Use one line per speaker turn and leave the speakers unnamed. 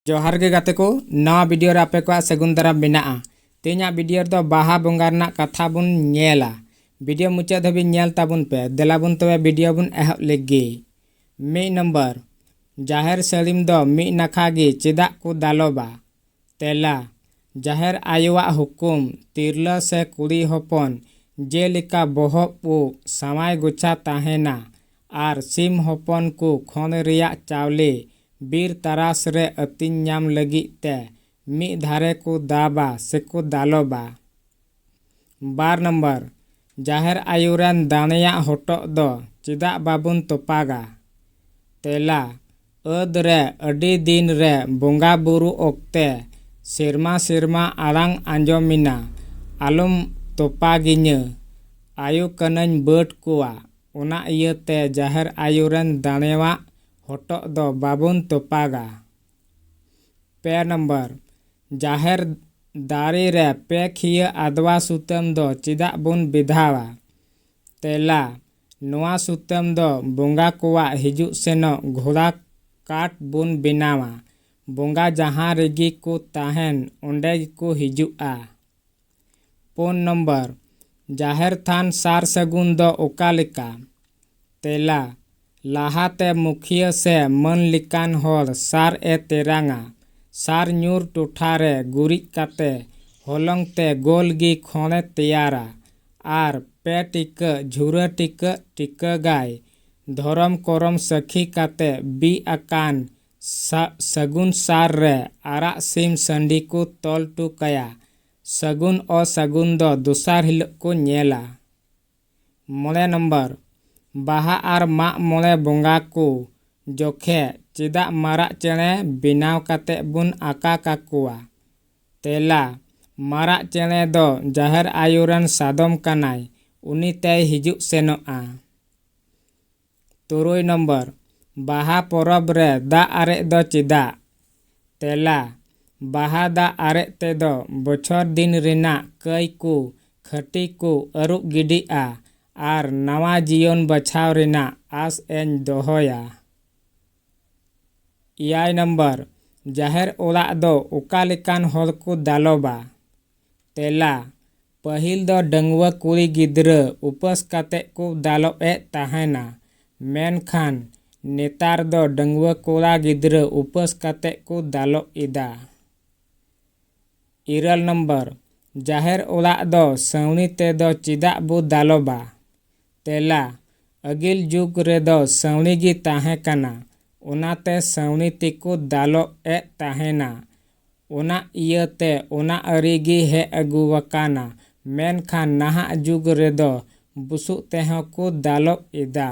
जोहार गे गाते को नवा वीडियो रे आपे को सगुन दाराम मेनाआ। तेना वीडियो दो बाहा बोंगा रना कथा बुन नेला। वीडियो मुचाद धाबी नेल ताबुन पे देला बुन तबे वीडियो बुन एहब लेगे। मी नंबर जाहेर सलीम दो मी नखा गे चेदा को दालोबा। तेला जाहेर आयुवा हुकुम तिरला से कुड़ी होपन जेलिका बोहब उ समाय गुच्छा ताहेना आर सिम होपन को खोन रिया चावले बीर तरास रे अतिन नाम लगी ते मी धारे को दाबा से को दालोबा। 12 नंबर जाहेर आयुरन दानिया होटो दो चिदा बाबुन तोपागा। तेला अद रे अडी दिन रे बोंगा बुरु ओक्ते सिरमा सिरमा आड़ांग आंजोमिना आलम तोपागिन्य आयु कनन बट कुआ उना इयते जाहेर आयुरन दानेवा होटो दो बाबुन तोपागा। 5 नंबर जाहेर दारी रे पे खिया आदवा सुतम दो चिदा बुन विधावा। तेला नोआ सुतम दो बोंगा कुआ हिजु सेनो घोड़ा काट बुन बिनावा बोंगा जहाँ रेगी को ताहेन ओंडे को हिजुआ। 4 नंबर जाहेर थान सार सगुन दो ओकालिका। तेला लाहाते मुखिया से मन लिकान होल सार ए तेरांगा सार न्यूर टोठारे गुरी काते होलंग ते गोल गी खोने तैयारा आर पे टिक झुरा टिक गाय धरम करम सखी काते बी अकान सगुन सार रे आरा सिम संडी को तोल टुकाया सगुन ओ सगुन दो दुसार हिल को नेला। 9 नंबर बाहा आर मा मोले बोंगा को जोखे चिदा मारा चेणे बिनाव काते बुन आका काकुआ। तेला मारा चेणे दो जाहेर आयुरन सादम कानाय उनी ते हिजु सेनोआ। 3 नंबर बाहा परब रे दा आरे दो चिदा। तेला बाहा दा आरे ते दो बछर दिन रिना कई को खटी को अरुब गिडिआ आर नवा जीवन बछाव रिना आस एन दोहोया। 9 नंबर जाहेर ओला दो ओकालिकान होल को दालोबा। तेला पहिल दो डंगवा कुड़ी गिद्र उपस काते को दालो ए ताहेना मेनखान नेतार दो डंगवा कोड़ा गिद्र उपस काते को दालो इदा। 9 नंबर जाहेर ओला दो सवनी ते दो चिदा बु दालोबा। तेला अगिल जुग रे दो सवनी गी ताहे काना उनाते सवनी तिको दालो ए ताहेना उना इयते उना अरिगी हे अगुवकाना मेनखान नहा जुग रे दो बुसु तेहो को दालो इदा।